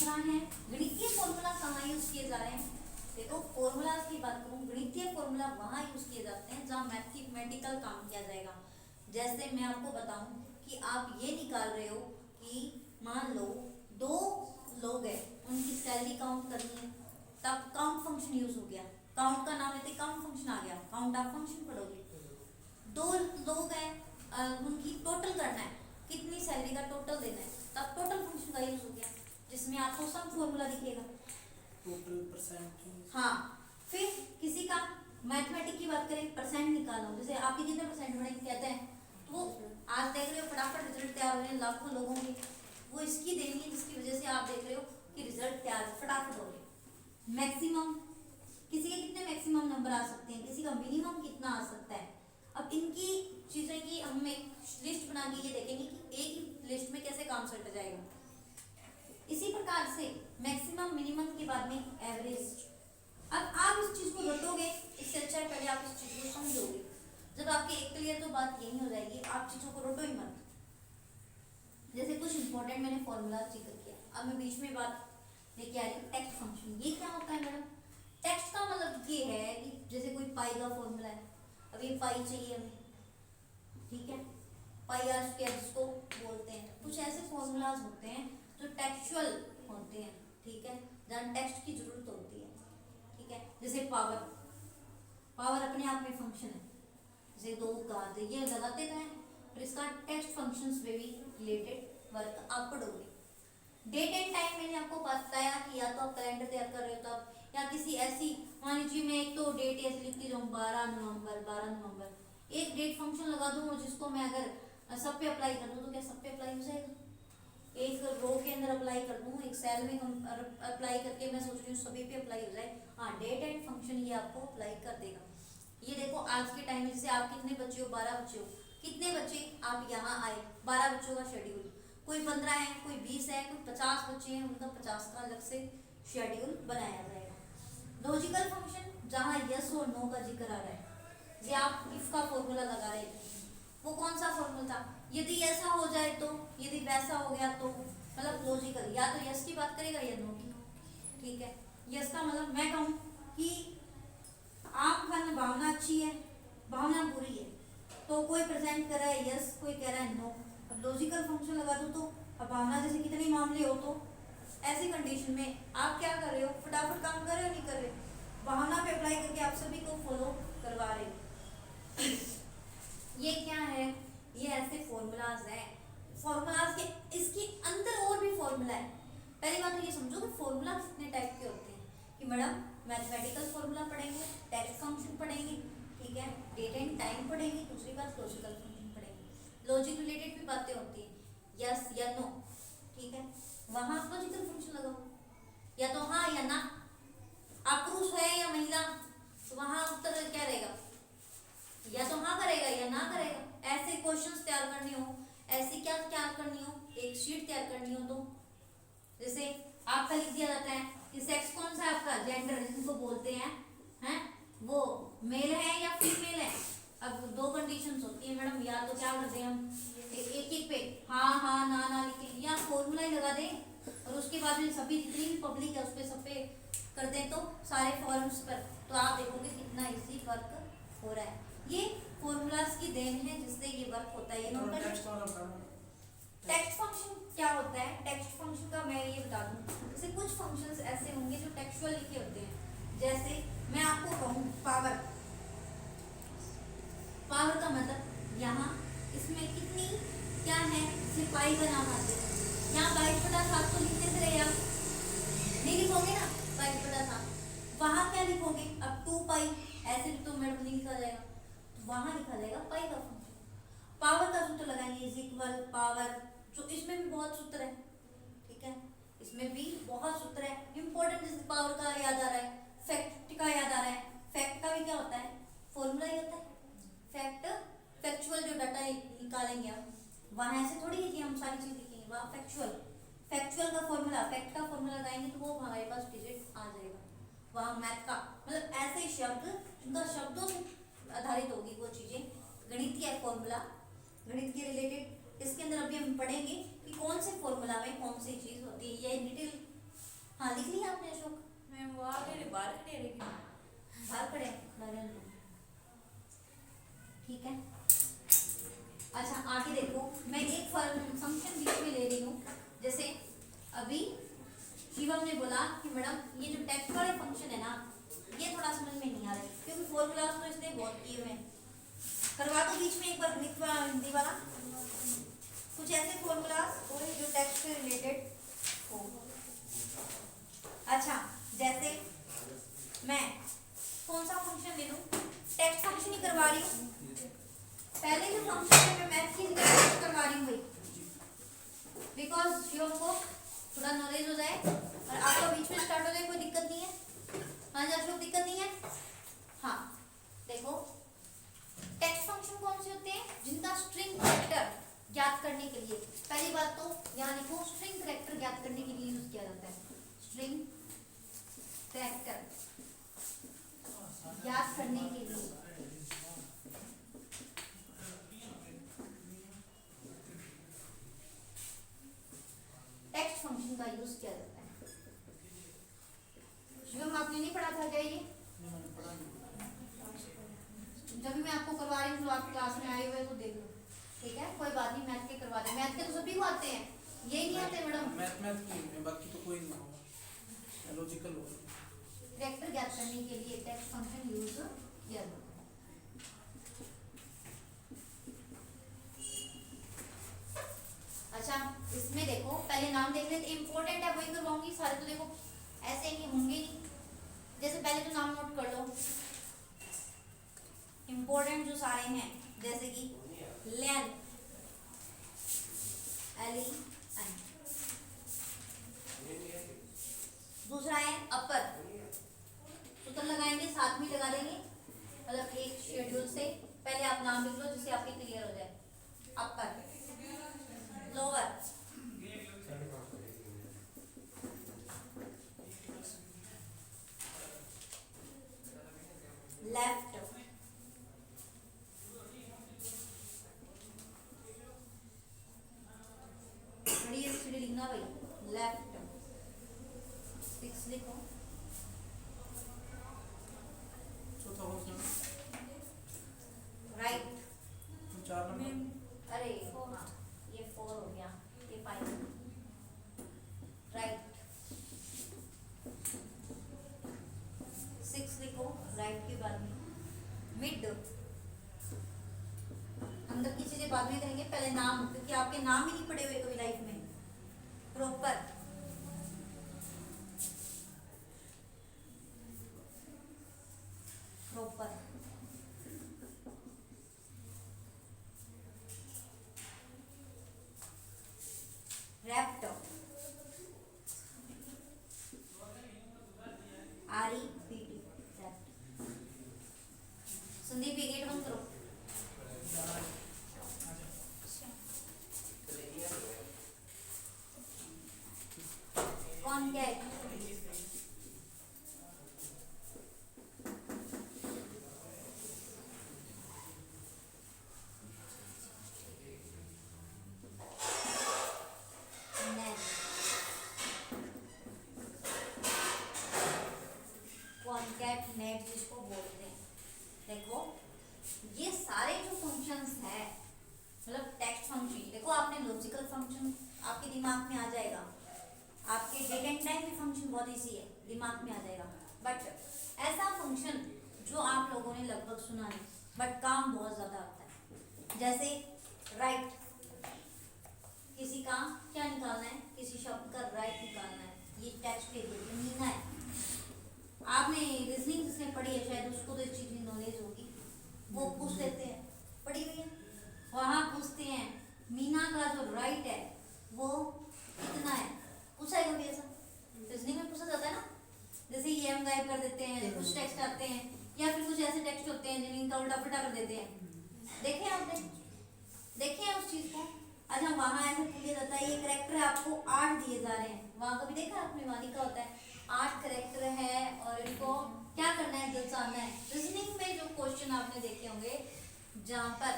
दूसरा है गणितीय फॉर्मूला कहाँ यूज किए जा रहे हैं। देखो फॉर्मूला की बात करूँ, गणितीय फॉर्मूला वहाँ यूज किए जाते हैं जहाँ मैथमेटिकल काम किया जाएगा। जैसे मैं आपको बताऊं कि आप ये निकाल रहे हो कि मान लो दो लोग हैं, उनकी सैलरी काउंट करनी है, तब काउंट फंक्शन यूज हो गया। काउंट का नाम लेते काउंट फंक्शन आ गया, काउंट आप फंक्शन पढ़ोगे। दो लोग हैं, उनकी टोटल करना है, कितनी सैलरी का टोटल देना है, तब टोटल फंक्शन का यूज हो गया, जिसमें आपको सम फॉर्मूला दिखेगा टोटल परसेंट। हाँ, फिर किसी का मैथमेटिक की बात करें, परसेंट निकालना, जैसे आपके कितने परसेंट बने कहते हैं, तो आज देख रहे हो फटाफट रिजल्ट तैयार हो रहे हैं लाखों लोगों के, वो इसकी देनी है जिसकी वजह से आप देख रहे हो कि रिजल्ट तैयार फटाफट हो रहे। मैक्सिमम, किसी के कितने मैक्सिमम नंबर आ सकते हैं, किसी का मिनिमम कितना आ सकता है। अब इनकी चीजें की हम एक लिस्ट बना के ये देखेंगे कि एक ही लिस्ट में कैसे काम सट जाएगा। इसी प्रकार से मैक्सिमम मिनिमम के बाद में एवरेज। अब आप इस चीज को रटोगे, इससे अच्छा है पहले आप इस चीज को समझोगे। जब आपके एक क्लियर तो बात यही हो जाएगी, आप चीजों को रटो ही मत। जैसे कुछ इंपॉर्टेंट मैंने फॉर्मूला जिक्र किया, अब मैं बीच में बात लेके आ रही हूँ टेक्स्ट फंक्शन। ये क्या होता है मैडम? टेक्स्ट का मतलब ये है कि जैसे कोई पाई का फॉर्मूला है, अब ये पाई चाहिए हमें, ठीक है, पाई आर स्क्वायर जिसको बोलते हैं। कुछ ऐसे फॉर्मूलाज होते हैं जो टेक्सचुअल होते हैं, ठीक है, जहाँ टेक्स्ट की जरूरत होती है, ठीक है। जैसे पावर, पावर अपने आप में फंक्शन है, जैसे दो का ये लगाते हैं, और इसका टेक्स्ट फंक्शंस में भी रिलेटेड वर्क आप पढ़ोगे। डेट एंड टाइम मैंने आपको बताया कि या तो आप कैलेंडर तैयार कर रहे हो तब, या किसी ऐसी, मान लीजिए मैं एक तो डेट ऐसे लिखती जाऊँ 12 नवंबर 12 नवंबर, एक डेट फंक्शन लगा दूँ और जिसको मैं अगर सब पे अप्लाई कर दूँ तो क्या सब पे अप्लाई हो जाएगा। एक रो के अंदर अप्लाई कर दूँ, एक सेल में अप्लाई करके मैं सोच रही हूँ सभी पे अप्लाई हो जाए, हाँ डेट एंड फंक्शन ये आपको अप्लाई कर देगा। ये देखो आज के टाइम में जैसे आप कितने बच्चे हो, 12 बच्चे हो, कितने बच्चे आप यहाँ आए, 12 बच्चों का शेड्यूल, कोई 15 है, कोई 20 है, कोई 50 बच्चे हैं, उनका 50 का अलग से शेड्यूल बनाया जाएगा। लॉजिकल फंक्शन जहाँ यस और नो का जिक्र आ रहा है, ये आप इफ का फॉर्मूला लगा रहे थे, वो कौन सा फॉर्मूला था, यदि ऐसा हो जाए तो, यदि वैसा हो गया तो, मतलब लॉजिकल या तो यस की बात करेगा या नो की, ठीक है। यस का मतलब मैं कहूँ कि आप में भावना अच्छी है, भावना बुरी है, तो कोई प्रेजेंट कर रहा है यस, कोई कह रहा है नो। अब लॉजिकल फंक्शन लगा दो तो अब भावना जैसे कितने मामले हो, तो ऐसी कंडीशन में आप क्या कर रहे हो, फटाफट काम कर रहे हो नहीं कर रहे, भावना पे अप्लाई करके आप सभी को फॉलो करवा रहे हो। ये क्या है, ये ऐसे फॉर्मूलाज हैं, फॉर्मूलाज के इसके अंदर और भी फॉर्मूला है। पहली बात तो ये समझो कि फॉर्मूला कितने टाइप के होते हैं, कि मैडम मैथमेटिकल फॉर्मूला पढ़ेंगे, टेक्स्ट फंक्शन पढ़ेंगे, ठीक है, डेट एंड टाइम पढ़ेंगे, दूसरी बात लॉजिकल फंक्शन पढ़ेंगे। लॉजिक रिलेटेड भी बातें होती हैं, यस या नो, ठीक है, वहां आप लॉजिकल फंक्शन लगाओ, या तो हाँ या ना, आप पुरुष है या महिला, तो वहां उत्तर क्या रहेगा, या तो हाँ करेगा या ना करेगा। ऐसे क्वेश्चंस तैयार करने हो, ऐसी क्या तैयार करनी हो, एक शीट तैयार करनी हो, तो जैसे आपका लिख दिया जाता है कि सेक्स कौन सा है आपका, जेंडर जिनको बोलते हैं वो मेल है या फीमेल है। अब दो कंडीशंस होती है मैडम, या तो क्या करते हैं हम एक एक पे हाँ हाँ ना ना लिखे, या फॉर्मूला ही लगा दें और उसके बाद में सभी जितनी भी पब्लिक है उस पर सब पे कर दें, तो सारे फॉर्म्स पर, तो आप देखोगे कितना इजी वर्क हो रहा है। ये फॉर्मूलाज की देन है जिससे ये वर्क होता है। ये टेक्स्ट फंक्शन क्या होता है, टेक्स्ट फंक्शन का मैं ये बता दूं, जैसे कुछ फंक्शंस ऐसे होंगे जो टेक्सचुअल लिखे होते हैं। जैसे मैं आपको कहूँ पावर, पावर का मतलब यहाँ इसमें कितनी क्या है, सिपाही का नाम आते हैं, यहाँ 22/7 तो लिखते थे आप नहीं लिखोगे ना, 22/7, वहां क्या लिखोगे, अब 2 पाई ऐसे भी तो मैडम नहीं लिखा जाएगा, तो वहां लिखा जाएगा पाई का फंक्शन। पावर का सूत्र लगाएंगे इज इक्वल पावर, जो इसमें भी बहुत सूत्र है, ठीक है, इसमें भी बहुत सूत्र है इंपॉर्टेंट, जैसे पावर का याद आ रहा है, फैक्ट का याद आ रहा है, फैक्ट का भी क्या होता है, फॉर्मूला ही होता है। फैक्ट फैक्चुअल जो डाटा निकालेंगे आप, वहां ऐसे थोड़ी है कि हम सारी चीज लिखेंगे, वहां फैक्चुअल, फैक्चुअल का फॉर्मूला, फैक्ट का फॉर्मूला लगाएंगे तो वो हमारे पास डिजिट आ जाएगा। वहां मैथ का मतलब ऐसे शब्द जिनका शब्दों से आधारित होगी वो चीजें, गणितीय फॉर्मूला, गणित के रिलेटेड। इसके अंदर अभी हम पढ़ेंगे कि कौन से फॉर्मूला में कौन सी चीज होती है, ये डिटेल हाँ लिख लिया आपने अशोक? मैम वो आगे बाहर खड़े रहेगी। बाहर खड़े हैं, ठीक है। अच्छा आगे देखो, मैं एक फंक्शन बीच में ले रही हूँ। जैसे अभी शिवम ने बोला कि मैडम ये जो टेक्स्ट वाले फंक्शन है ना, ये थोड़ा समझ में नहीं आ रहा है, क्योंकि फॉर्मूलाज तो इसने बहुत किए हुए हैं। करवा दो बीच में एक बार गणित वाला, हिंदी वाला, कुछ ऐसे फॉर्मूलाज जो टेक्स्ट से रिलेटेड हो। अच्छा जैसे मैं कौन सा फंक्शन ले लूं? टेक्स्ट फंक्शन ही करवा रही हूँ। पहले जो फंक्शन है मैं मैथ की जगह करवा रही हूँ भाई, बिकॉज शिवम को थोड़ा नॉलेज हो जाए और आपका बीच में स्टार्ट हो जाए, कोई दिक्कत नहीं है। हाँ जी अशोक, दिक्कत नहीं है? हाँ देखो, टेक्स्ट फंक्शन कौन से होते हैं? जिनका स्ट्रिंग कैरेक्टर ज्ञात करने के लिए, पहली बात तो यहाँ लिखो, स्ट्रिंग कैरेक्टर ज्ञात करने के लिए यूज किया जाता है। स्ट्रिंग कैरेक्टर ज्ञात करने के लिए टेक्स्ट फंक्शन का यूज किया जाता है। शिवम आपने नहीं पढ़ा था क्या ये? जब भी मैं आपको करवा रही हूँ, आप क्लास में आए हुए तो देख लो, ठीक है? कोई बात नहीं, मैथ के करवा दें। मैथ के तो सभी को आते हैं, यही नहीं आते मैडम? मैथ की बाकी तो कोई नहीं होगा, लॉजिकल होगा। कैरेक्टर ज्ञात करने के लिए टेक्स्ट फंक्शन यूज किया जाता है। अच्छा इसमें देखो, पहले नाम देख लेते, इंपॉर्टेंट है वही करवाऊंगी, सारे तो देखो ऐसे नहीं होंगे नहीं। जैसे पहले तो नाम नोट कर लो, इंपॉर्टेंट जो सारे हैं, जैसे कि लेन, LEN। दूसरा है अपर, सूत्र लगाएंगे, साथ में लगा देंगे, मतलब एक शेड्यूल से। पहले आप नाम लिख लो जिससे आपके क्लियर हो जाए। अपर, लोअर, लेफ्ट, लिखना भाई, लेफ्ट 6 लिखो। चौथा क्वेश्चन राइट, 4 नंबर। अरे हाँ ये 4 हो गया, ये 5। राइट 6 लिखो, राइट के बाद में मिड। अंदर की चीजें बाद में करेंगे, पहले नाम, क्योंकि आपके नाम ही नहीं पड़े हुए कभी लाइफ में। Proper, proper, wrapped, REPT, wrapped. Sandeep ये गेट बंद करो। कौन क्या है? कॉनकैट नेट जिसको बोलते हैं। देखो ये सारे जो फंक्शंस हैं, मतलब टेक्स्ट फंक्शन, देखो आपने लॉजिकल फंक्शन आपके दिमाग में आ जाएगा, आपके डेट एंड टाइम भी फंक्शन बहुत इजी है, दिमाग में आ जाएगा। बट ऐसा फंक्शन जो आप लोगों ने लगभग सुना नहीं, बट काम बहुत ज्यादा आता है। जैसे राइट, किसी का क्या निकालना है, किसी शब्द का राइट निकालना है, ये टेक्स्ट के लिए मीना है। आपने रीजनिंग जिसने पढ़ी है शायद उसको तो इस चीज की नॉलेज होगी, वो पूछ लेते हैं, पढ़ी हुई है, वहां पूछते हैं मीना का जो राइट है वो कितना है, पूछा है कभी ऐसा? रीजनिंग में पूछा जाता है ना, जैसे ये हम गायब कर देते हैं, कुछ टेक्स्ट आते हैं, या फिर कुछ ऐसे टेक्स्ट होते हैं जिनका उल्टा पुल्टा कर देते हैं, देखे आपने, देखे उस चीज को? अच्छा वहां ऐसे पूछा जाता है, ये करेक्टर आपको 8 दिए जा रहे हैं, वहां कभी देखा आपने? वहां लिखा होता है 8 करेक्टर है और इनको क्या करना है, दर्शाना है। रीजनिंग में जो क्वेश्चन आपने देखे होंगे जहां पर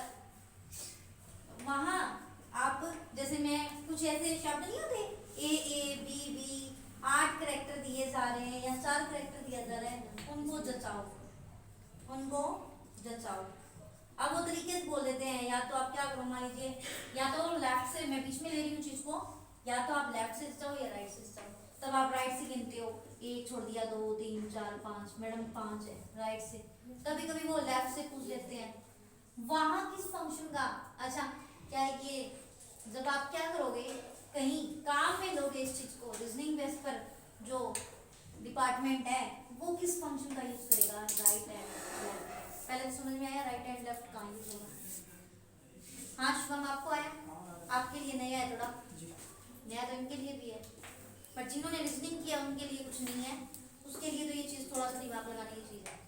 वहां आप, जैसे मैं कुछ ऐसे शब्द नहीं होते A A B B 8 character दिए जा रहे हैं या 4 करेक्टर दिया जा रहा है, उनको जचाओ, उनको जचाओ। अब वो तरीके से बोल देते हैं, या तो आप क्या करो, मान लीजिए या तो लेफ्ट से, मैं बीच में ले रही हूँ चीज को, या तो आप लेफ्ट से जाओ या राइट से जाओ, तब आप राइट से गिनते हो, 1 छोड़ दिया, 2 3 4 5, मैडम 5 है राइट से। कभी कभी वो लेफ्ट से पूछ लेते हैं, वहां किस फंक्शन का, अच्छा क्या है कि जब आप क्या करोगे, कहीं काम में लोगे इस चीज को, रीजनिंग बेस पर जो डिपार्टमेंट है वो किस फंक्शन का यूज करेगा, राइट एंड लेफ्ट। पहले तो समझ में आया राइट एंड लेफ्ट कहाँ यूज होगा। हाँ शुभम, आपको आया, आपके लिए नया है थोड़ा, जी नया तो इनके लिए भी है, पर जिन्होंने रीजनिंग किया उनके लिए कुछ नहीं है, उसके लिए तो ये चीज थोड़ा सा दिमाग लगाने की चीज है।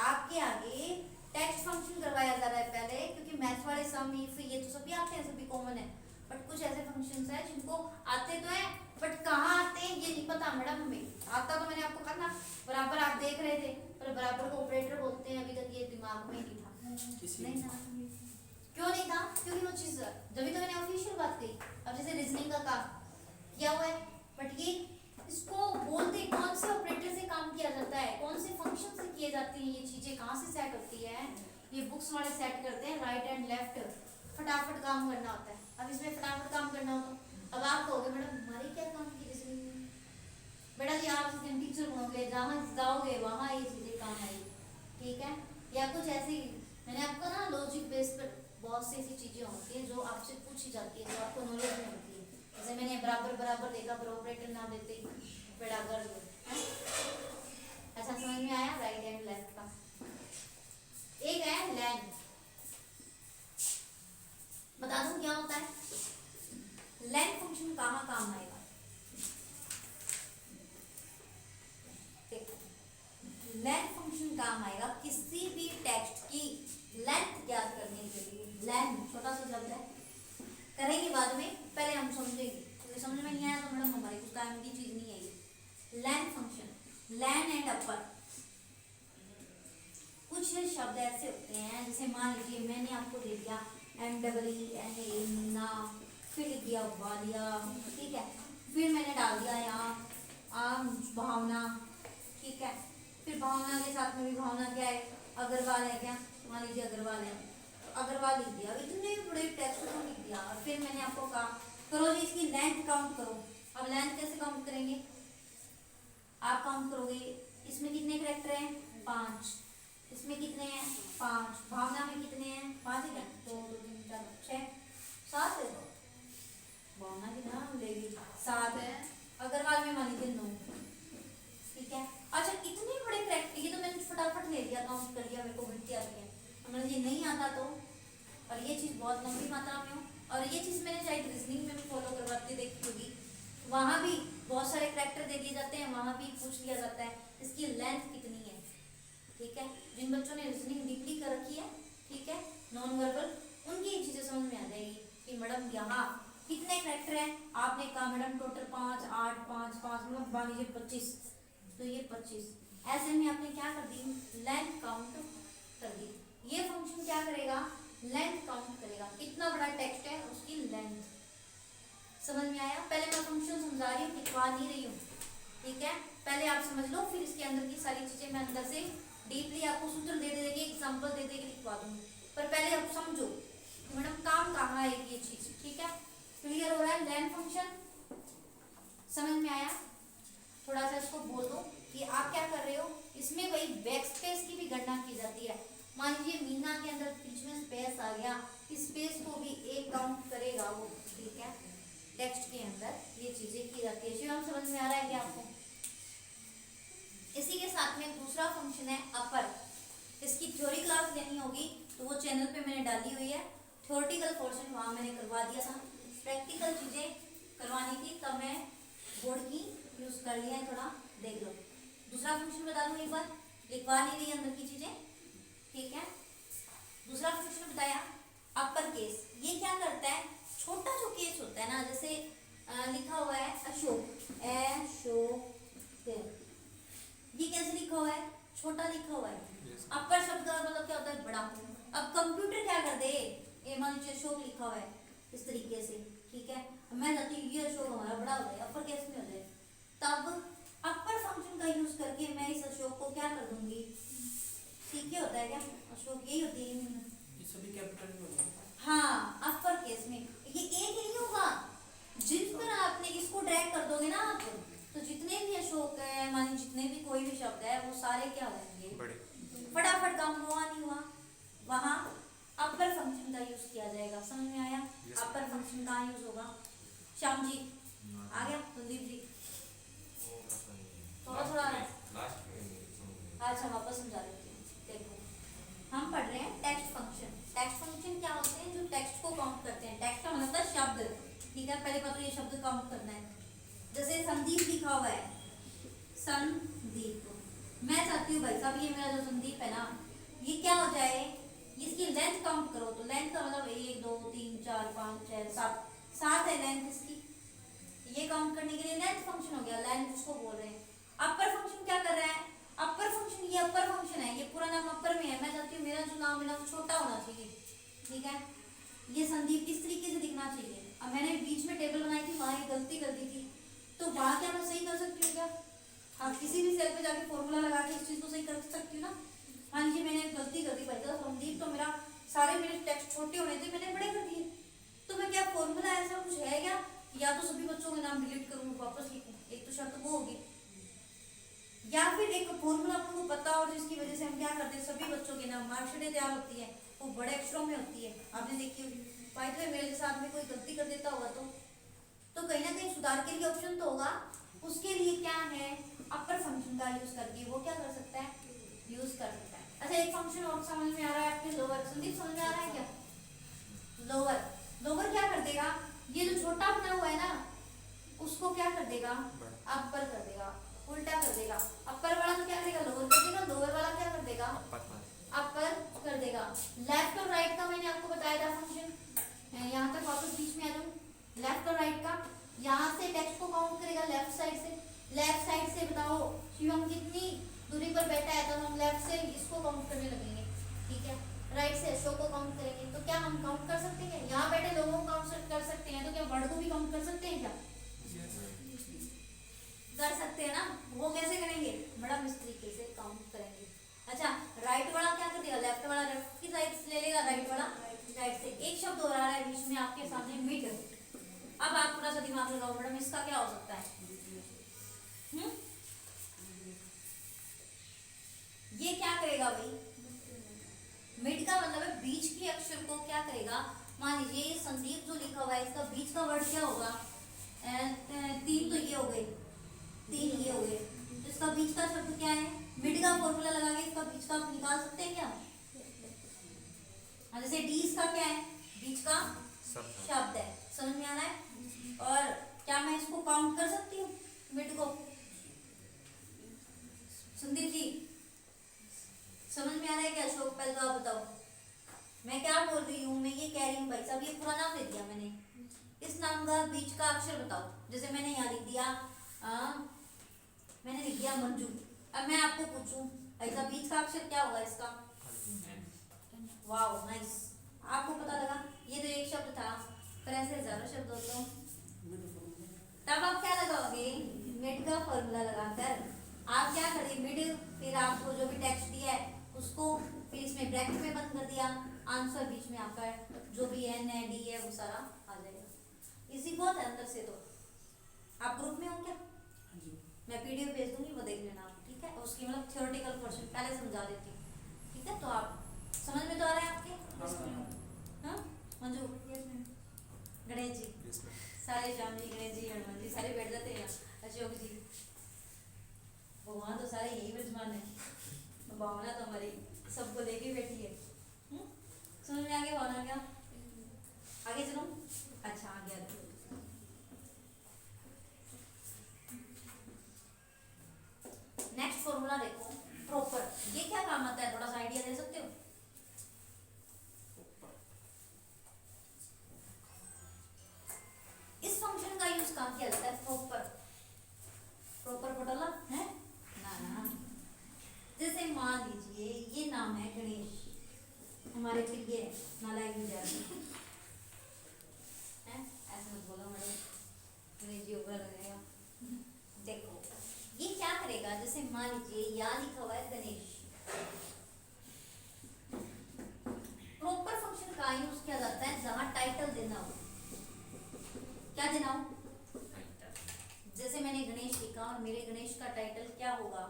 आपके आगे टेक्स्ट फंक्शन करवाया जा रहा है पहले, क्योंकि मैथ वाले सम इफ ये तो सभी आते हैं, सभी कॉमन है, बट कुछ ऐसे फंक्शंस हैं जिनको आते तो हैं बट कहाँ आते हैं ये नहीं पता मैडम हमें। आता तो मैंने आपको कहा ना, बराबर आप देख रहे थे, पर बराबर को ऑपरेटर बोलते हैं, अभी तक ये दिमाग में नहीं था, किसी नहीं था। क्यों नहीं था? क्योंकि वो चीज जब तो मैंने ऑफिशियल बात कही। अब जैसे रीजनिंग का काम किया हुआ है, बट ये इसको बोलते कौन से ऑपरेटर से काम किया जाता है, कौन से फंक्शन से किए जाती हैं, ये चीजें कहाँ से सेट होती है, ये बुक्स वाले सेट करते हैं, राइट एंड लेफ्ट फटाफट काम करना होता है। अब इसमें फटाफट काम करना होगा, अब आप कहोगे मैडम हमारे क्या काम की रीजनिंग में, बेटा जी आप टीचर बनोगे, जहाँ जाओगे वहाँ ये चीजें काम आएगी, ठीक है। या कुछ ऐसी, मैंने आपको ना लॉजिक बेस पर बहुत सी ऐसी चीजें होती हैं जो आपसे पूछी जाती है, जो आपको नॉलेज में होती है। जैसे मैंने बराबर बराबर देखा, पर ऑपरेटर नाम देते ही बेड़ा कर दो, अच्छा समझ में आया राइट एंड लेफ्ट का। एक है लेन, बता दूं क्या होता है लेन फंक्शन, कहाँ काम आएगा। लेंथ फंक्शन काम आएगा किसी भी टेक्स्ट की लेंथ ज्ञात करने के लिए। लेंथ छोटा सा शब्द है, करेंगे बाद में, पहले हम समझेंगे, क्योंकि समझ में नहीं आया तो मैडम हमारी कुछ काम की चीज नहीं है ये। Length function, lane and upper, कुछ शब्द ऐसे होते हैं, जैसे मान लीजिए मैंने आपको दे दिया MEENA मीना, फिर लिख दिया वालिया, ठीक है, फिर मैंने डाल दिया यहाँ भावना, ठीक है, फिर भावना के साथ में भी भावना क्या है, अग्रवाल है क्या, मान लीजिए अग्रवाल है, तो अग्रवाल लिख दिया, इतने बड़े टेक्स्ट को लिख दिया। और फिर मैंने आपको कहा करो जी इसकी लेंथ काउंट करो। अब लेंथ कैसे काउंट करेंगे, आप काउंट करोगे, इसमें कितने कैरेक्टर हैं 5, इसमें कितने हैं 5, भावना में कितने हैं 5 है, 2 2 3 4 6 7 है, भावना की नाम लेगी 7 है, अग्रवाल में मान लीजिए 9, ठीक है। अच्छा इतने बड़े कैरेक्टर, ये तो मैंने फटाफट ले लिया, काउंट कर लिया, मेरे को गिनती आती है, मतलब ये नहीं आता तो, और ये चीज बहुत लंबी मात्रा में हो, और ये चीज मैंने शायद रीजनिंग में भी फॉलो करवाते देखी होगी, वहां भी बहुत सारे कैरेक्टर दे दिए जाते हैं, वहां भी पूछ लिया जाता है इसकी लेंथ कितनी है, ठीक है। जिन बच्चों ने रीजनिंग डीपली कर रखी है, ठीक है, नॉन वर्बल, उनकी ये चीजें समझ में आ जाएगी कि मैडम यहाँ कितने कैरेक्टर हैं, आपने कहा मैडम टोटल 5 8 5 5 मतलब मान लीजिए 25, तो ये 25, ऐसे में आपने क्या कर दी, लेंथ काउंट कर दी। ये फंक्शन क्या करेगा, लेंथ काउंट करेगा, कितना बड़ा टेक्स्ट है उसकी लेंथ। समझ में आया? पहले मैं फंक्शन समझा रही हूँ, लिखवा नहीं रही हूँ, ठीक है, पहले आप समझ लो, फिर इसके अंदर की सारी चीजें मैं अंदर से डीपली आपको सूत्र दे देगी, एग्जांपल दे देगी, लिखवा दूंगी, पर पहले आप समझो मैडम काम कहाँ आएगी ये चीज, ठीक है। क्लियर हो रहा है? लेंथ फंक्शन समझ में आया? थोड़ा सा इसको बोल दो कि आप क्या कर रहे हो, इसमें वही बैक स्पेस की भी गणना की जाती है। मान लीजिए मीना के अंदर बीच में स्पेस आ गया, इस स्पेस को भी एक काउंट करेगा वो, ठीक है, टेक्स्ट के अंदर ये चीजें की जाती है। शिवम समझ में आ रहा है क्या आपको? इसी के साथ में दूसरा फंक्शन है अपर, इसकी थ्योरी क्लास लेनी होगी तो वो चैनल पे मैंने डाली हुई है, थ्योरेटिकल पोर्शन वहाँ मैंने करवा दिया था, प्रैक्टिकल चीजें करवानी थी तब मैं बोर्ड की यूज कर लिया है, थोड़ा देख लो। दूसरा फंक्शन बता दूं एक बार, लिखवा नहीं रही अंदर की चीजें, ठीक है। दूसरा फंक्शन बताया अपर केस, ये क्या करता है, छोटा जो केस होता है ना, जैसे लिखा हुआ है अशोक, ये कैसे लिखा हुआ है, छोटा लिखा हुआ है। अपर शब्द का मतलब क्या होता है, बड़ा। अब कंप्यूटर क्या कर दे, ये मान लीजिए अशोक लिखा हुआ है इस तरीके से, ठीक है, मैं चाहती हूँ ये अशोक हमारा बड़ा हो जाए, अपर केस में हो जाए, तब अपर फंक्शन का यूज करके मैं इस अशोक को क्या कर दूंगी, ठीक है होता है क्या, अशोक यही होती है। ये सभी कैपिटल में होगा। हाँ अपर केस में ये एक नहीं होगा, जिस पर आपने इसको ड्रैग कर दोगे ना आप, तो जितने भी अशोक है मान जितने भी कोई भी शब्द है वो सारे क्या हो जाएंगे बड़े। फटाफट काम हुआ नहीं हुआ, वहाँ अपर फंक्शन का यूज किया जाएगा। समझ में आया? अपर फंक्शन कहाँ यूज होगा? श्याम जी आ गया, संदीप जी थोड़ा थोड़ा अच्छा वापस समझा देती हूँ। देखो हम पढ़ रहे हैं टेक्स्ट फंक्शन। टेक्स्ट फंक्शन क्या होते हैं? जो टेक्स्ट को काउंट करते हैं। टेक्स्ट का मतलब है शब्द, ठीक है, पहले बात तो ये शब्द काउंट करना है। जैसे संदीप लिखा हुआ है, संदीप, मैं चाहती हूँ भाई साहब ये मेरा जो संदीप है ना ये क्या हो जाए, इसकी लेंथ काउंट करो, तो लेंथ का मतलब 1 2 3 4 5 6 7 7 है लेंथ इसकी। ये काउंट करने के लिए लेंथ फंक्शन हो गया, लेंथ उसको बोल रहे हैं। अपर फंक्शन क्या कर रहा है? अपर फंक्शन, ये अपर फंक्शन है, ये पूरा नाम अपर में है, मैं चाहती हूँ मेरा जो नाम है ना वो छोटा होना चाहिए, ठीक है, ये संदीप इस तरीके से दिखना चाहिए। अब मैंने बीच में टेबल बनाई थी, वहाँ ये गलती कर दी थी, तो वहाँ क्या मैं सही कर सकती हूँ क्या? आप किसी भी सेल पे जाके फॉर्मूला लगा के इस चीज को सही कर सकती हूँ ना। हाँ जी मैंने गलती कर दी भाई साहब, संदीप तो मेरा सारे मेरे टेक्स्ट छोटे होने थे मैंने बड़े कर दिए, तो मैं क्या फॉर्मूला ऐसा कुछ है क्या, या तो सभी बच्चों के नाम डिलीट करूँ वापस लिखूँ, एक तो शर्त वो होगी, या फिर एक फॉर्मूला आपको पता हो जिसकी वजह से हम क्या करते हैं सभी बच्चों के नाम मार्कशीटें तैयार होती है वो बड़े अक्षरों में होती है, आपने देखी होगी। बाय द वे मेरे साथ में कोई गलती कर देता होगा तो कहीं ना कहीं सुधार के लिए ऑप्शन तो होगा, उसके लिए क्या है अपर फंक्शन का यूज करके वो क्या कर सकता है, यूज कर सकता है। अच्छा एक फंक्शन और समझ में आ रहा है आपके, लोअर। संदीप समझ में आ रहा है क्या? लोअर, लोअर क्या कर देगा, ये जो छोटा बना हुआ है ना उसको क्या कर देगा, अपर कर देगा, उल्टा कर देगा। अपर वाला तो क्या करेगा, लोअर कर देगा, लोअर वाला क्या कर देगा, अपर कर देगा। लेफ्ट और राइट का मैंने आपको बताया था फंक्शन, यहाँ तक वापस बीच में आ जाऊँ। लेफ्ट और राइट का, यहाँ से टेक्स्ट को काउंट करेगा लेफ्ट साइड से, लेफ्ट साइड से बताओ शिवम कितनी दूरी पर बैठा है, तो हम लेफ्ट से इसको काउंट करने लगेंगे, ठीक है, राइट से अशोक को काउंट करेंगे, तो क्या हम काउंट कर सकते हैं, यहाँ बैठे लोगों को काउंट कर सकते हैं, तो क्या वर्ड को भी काउंट कर सकते हैं क्या? कर सकते हैं ना, वो कैसे करेंगे, मैडम इस तरीके से काउंट करेंगे। अच्छा राइट वाला क्या कर देगा, लेफ्ट वाला लेफ्ट की साइड से ले लेगा, राइट वाला राइट से। एक शब्द हो रहा है बीच में आपके सामने मिड, अब आप थोड़ा सा दिमाग लगाओ मैडम इसका क्या हो सकता है, ये क्या करेगा भाई, मिड का मतलब है बीच के अक्षर को क्या करेगा, मान लीजिए संदीप जो लिखा हुआ है इसका बीच का वर्ड क्या होगा, 3 तो ये हो गए, 3 ये हो गए, तो इसका बीच का शब्द क्या है, मिड का फॉर्मूला लगा के इसका बीच का निकाल सकते हैं क्या? जैसे डी इसका क्या है, बीच का शब्द है, समझ में आ रहा है? और क्या मैं इसको काउंट कर सकती हूँ मिड को? संदीप जी समझ में आ रहा है क्या? अशोक पहले तो आप बताओ, मैं क्या बोल रही हूँ, मैं ये कह रही हूँ भाई साहब ये पूरा नाम ले दिया मैंने, इस नाम का बीच का अक्षर बताओ, जैसे मैंने यहाँ लिख दिया मैंने लिख दिया मंजू। अब मैं आपको पूछूं ऐसा बीच का अक्षर क्या होगा इसका, वाओ नाइस, आपको पता लगा ये तो एक शब्द था, पर ऐसे हजारों शब्द होते हैं, तब आप क्या लगाओगे, मिड का फॉर्मूला लगाकर आप क्या करिए मिड, फिर आपको जो भी टेक्स्ट दिया है उसको फिर इसमें ब्रैकेट में बंद कर दिया, आंसर बीच में आपका जो भी एन है डी है वो सारा आ जाएगा। इसी बहुत है अंदर से। तो आप ग्रुप में हो क्या? मैं पीडीएफ भेज दूंगी वो देख लेना आप, ठीक है, उसकी मतलब थ्योरेटिकल क्वेश्चन पहले समझा देती हूँ, ठीक है, तो आप समझ में तो आ रहा है आपके? हाँ मंजू गणेश जी सारे, श्याम जी गणेश जी हनुमान जी सारे बैठ जाते हैं, अशोक जी भगवान तो सारे यही विद्यमान है, भावना तो हमारी सबको लेके बैठी है, समझ में आ गया भावना? क्या आगे चलो, अच्छा आ गया। नेक्स्ट फॉर्मूला देखो प्रॉपर, ये क्या काम आता है थोड़ा सा आइडिया दे सकते हो? इस फंक्शन का यूज कहाँ किया जाता है, प्रॉपर, प्रॉपर पटोला है ना ना। जैसे मान लीजिए ये नाम है गणेश, हमारे फिर ये नालायक विद्यार्थी है, ऐसे मत बोलो मैडम, गणेश जी ऊपर लगेगा। देखो जाएगा, जैसे मान लीजिए यहाँ लिखा हुआ है गणेश। प्रॉपर फंक्शन का यूज किया जाता है जहां टाइटल देना हो। क्या देना हो? जैसे मैंने गणेश लिखा और मेरे गणेश का टाइटल क्या होगा?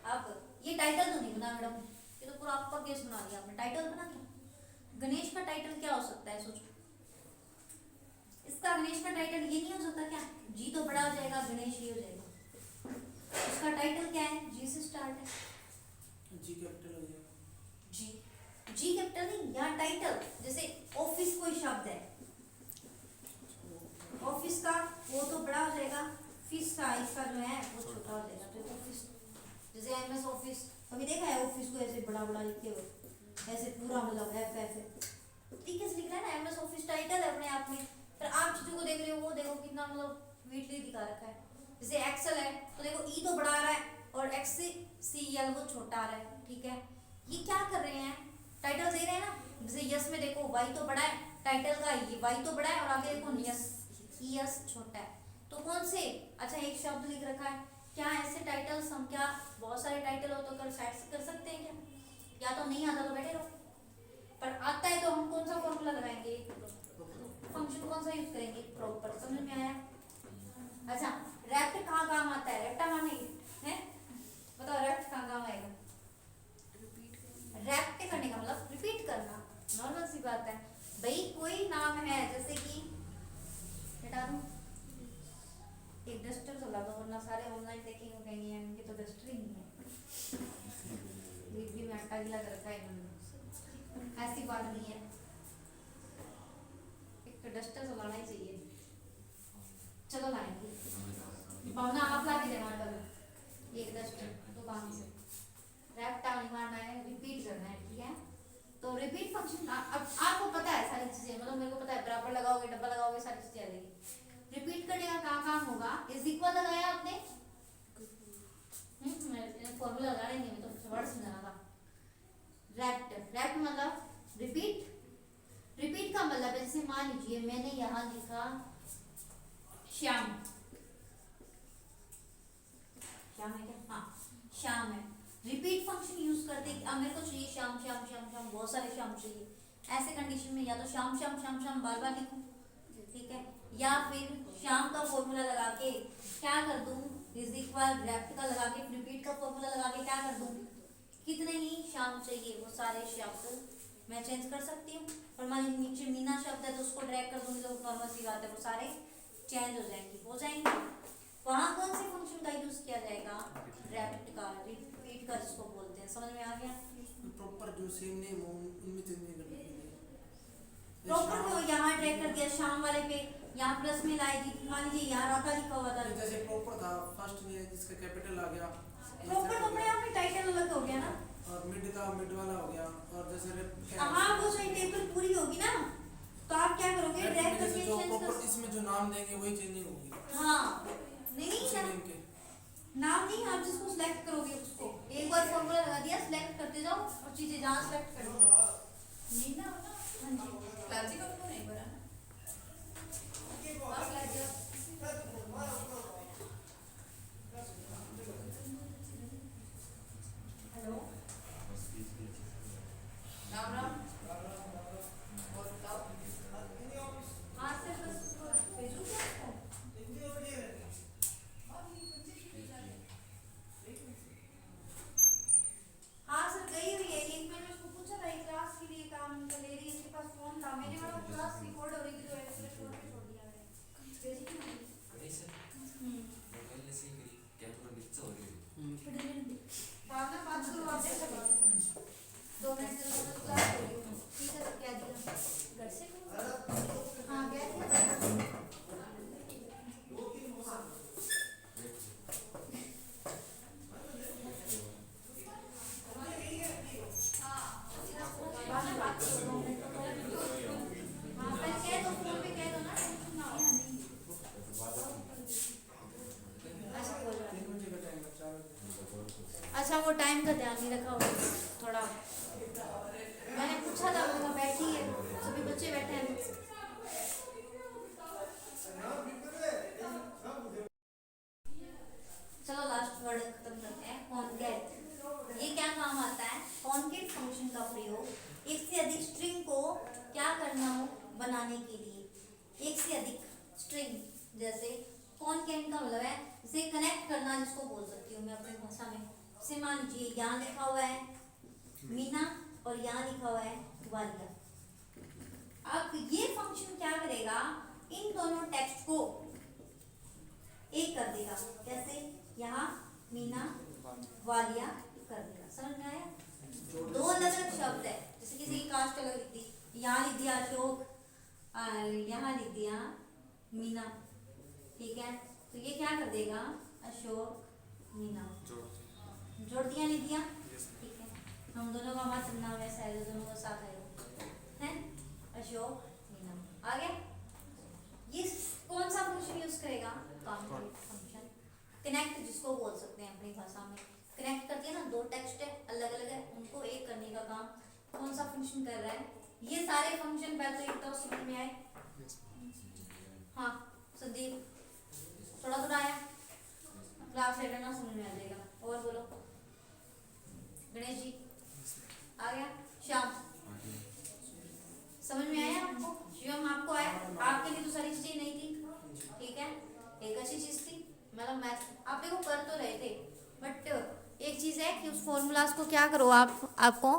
अब ये टाइटल तो नहीं बना मैडम, ये तो पूरा आपका केस बना दिया आपने। टाइटल बना दिया। गणेश का टाइटल क्या हो सकता है सोचो। इसका गणेश का टाइटल ये नहीं हो सकता क्या? जी तो बड़ा हो जाएगा, गणेश ये हो जाएगा। इसका टाइटल क्या है? जी से स्टार्ट है। जी कैपिटल हो जाएगा। जी, जी कैपिटल नहीं, यहाँ टाइटल। जैसे ऑफिस कोई शब्द है, ऑफिस का वो तो बड़ा हो जाएगा, फिस का इसका जो है वो छोटा हो जाएगा। तो ऑफिस, जैसे एमएस ऑफिस, कभी देखा है ऑफिस को ऐसे बड़ा बड़ा लिखे हुए, ऐसे पूरा मतलब एफ एफ ठीक है लिख रहा है ना, एमएस ऑफिस टाइटल है अपने आप में। फिर आप चीजों को देख रहे हो, वो देखो कितना मतलब वीटली दिखा रखा है। जैसे एक्सेल है तो देखो ई तो बड़ा आ रहा है और एक्स सी एल वो छोटा आ रहा है, ठीक है। ये क्या कर रहे हैं? टाइटल दे रहे हैं ना। जैसे यस में देखो वाई तो बड़ा है, टाइटल का ये वाई तो बड़ा है और आगे देखो यस, यस छोटा है। तो कौन से? अच्छा एक शब्द लिख रखा है, क्या ऐसे टाइटल्स हम क्या बहुत सारे टाइटल हो तो कर सकते हैं क्या? या तो नहीं आता तो बैठे रहो, पर आता है तो हम कौन सा फॉर्मूला लगाएंगे? फंक्शन कौन सा यूज करेंगे? प्रॉपर। समझ में आया? अच्छा रेप्ट कहाँ काम आता है? रेप्टा माने है, बताओ रेप्ट कहाँ काम आएगा? रेप्ट करने का मतलब रिपीट करना, नॉर्मल सी बात है भाई। कोई नाम है जैसे कि हटा दूं, एक डस्टर चला दो वरना सारे ऑनलाइन देखेंगे कहेंगे यार इनके तो डस्टर ही नहीं है, भी में आटा गिला कर रखा है इन्होंने। ऐसी बात नहीं है, एक डस्टर चलाना ही चाहिए। चलो लाएंगे भावना, आप ला के देना करो एक डस्टर दुकान से। रैप्टा नहीं मारना है, रिपीट करना है, ठीक है। तो रिपीट फंक्शन अब आपको पता है सारी चीजें, मतलब मेरे को पता है, बराबर लगाओगे डब्बा लगाओगे सारी चीजें आ जाएगी। रिपीट करने का क्या काम होगा? इज इक्वल लगाया आपने, फॉर्मूला लगाना नहीं है, तो वर्ड समझाना था। रैप्ट, रैप्ट मतलब रिपीट। रिपीट का मतलब जैसे मान लीजिए मैंने यहाँ लिखा श्याम, श्याम है क्या? हाँ श्याम है। रिपीट फंक्शन यूज करते हैं, अब मेरे को चाहिए श्याम श्याम श्याम श्याम, बहुत सारे श्याम चाहिए। ऐसे कंडीशन में या तो श्याम श्याम श्याम श्याम बार बार लिखूं, ठीक है, या फिर श्याम का फॉर्मूला लगा के क्या कर दूं? इज इक्वल रैप्ट का लगा के रिपीट का फॉर्मूला लगा के क्या कर दूं? कितने ही श्याम चाहिए वो सारे शब्द मैं चेंज कर सकती हूँ। और मान लीजिए नीचे मीना शब्द है तो उसको ड्रैग कर दूंगी तो नॉर्मल सी बात है, वो सारे चेंज हो जाएंगे। वहां कौन से फंक्शन का यूज किया जाएगा? रैप्ट का, रिपीट का जिसको बोलते हैं। समझ में आ गया? प्रॉपर जो सेम नेम हो उनमें चेंज नहीं करने के लिए। प्रॉपर को यहाँ ड्रैग कर दिया शाम वाले पे, यहाँ प्लस में लाएगी, मान लीजिए यहाँ राधा लिखा हुआ था, जैसे प्रॉपर था फर्स्ट में जिसका कैपिटल आ गया, प्रॉपर तो अपने आप में टाइटल अलग हो गया ना, और मिड का मिड वाला हो गया, और जैसे हाँ वो सही टेबल पूरी होगी ना, तो आप क्या करोगे? ड्रैग करके जो चेंज प्रॉपर कर। इसमें जो नाम देंगे वही चेंजिंग होगी। हाँ नहीं उसी ना, नेम के नाम नहीं, आप जिसको सिलेक्ट करोगे उसको एक बार फॉर्मूला लगा दिया, सिलेक्ट करते जाओ और चीजें जहाँ सिलेक्ट करोगे। नहीं ना, हाँ जी क्लासिक आपको नहीं बना ना, आप लग गया। हेलो राम राम, और बताओ। हाँ सर बस भेजूँ क्या आपको? हाँ सर गई हुई है, एक मैंने उसको पूछा था एक क्लास के लिए काम ले रही है, उसके पास फोन था, मैंने बोला क्लास रिकॉर्ड हो रही थी तो ऐसे छोड़ के छोड़ दिया मैंने। भेजी क्यों नहीं? भावना बात करो आप, जैसे बात करो 2 मिनट से तो क्लास हो रही है, ठीक है तो क्या दिया घर से करो। हाँ क्या दिया? भावना बात करो 2 मिनट तो हाँ पहले कह दो, फोन पे कह दो ना, टेंशन ना हो। अच्छा कोई बात नहीं। 3 बजे का टाइम है, 4 बजे। अच्छा वो टाइम का ध्यान नहीं रखा होगा थोड़ा, मैंने पूछा था वो बैठी है, सभी बच्चे बैठे हैं। चलो लास्ट वर्ड का मतलब है इसे कनेक्ट करना, जिसको बोल सकती हूँ मैं अपनी भाषा में। जैसे मान लीजिए यहाँ लिखा हुआ है मीना और यहाँ लिखा हुआ है वालिया। अब ये फंक्शन क्या करेगा, इन दोनों टेक्स्ट को एक कर देगा। कैसे, यहाँ मीना वालिया कर देगा। समझ में आया? दो अलग अलग शब्द है, जैसे किसी की कास्ट अलग लिख दी, यहाँ लिख दिया अशोक, यहाँ लिख दिया मीना, ठीक है, तो ये क्या कर देगा, अशोक मीना जोड़ दिया, लिख दिया, ठीक है। हम दोनों का मत नाम ऐसा है, दोनों का साथ है अशोक मीना। आ गया? ये कौन सा फंक्शन यूज करेगा, कॉन्करेंट फंक्शन। कनेक्ट जिसको बोल सकते हैं अपनी भाषा में, कनेक्ट करती है ना, दो टेक्स्ट है अलग अलग है, उनको एक करने का काम कौन सा फंक्शन कर रहा है। ये सारे फंक्शन पहले तो एक तो समझ में आए। हाँ संदीप, थोड़ा थोड़ा आया, क्लास लेटर ना समझ में आ जाएगा। और बोलो गणेश जी, आ गया? श्याम समझ में आया आपको? शिवम आपको आया? आपके लिए तो सारी चीजें नहीं थी, ठीक है, एक अच्छी चीज थी, मतलब मैथ आप देखो कर तो रहे थे, बट एक चीज है कि उस फॉर्मूलाज को क्या करो आपको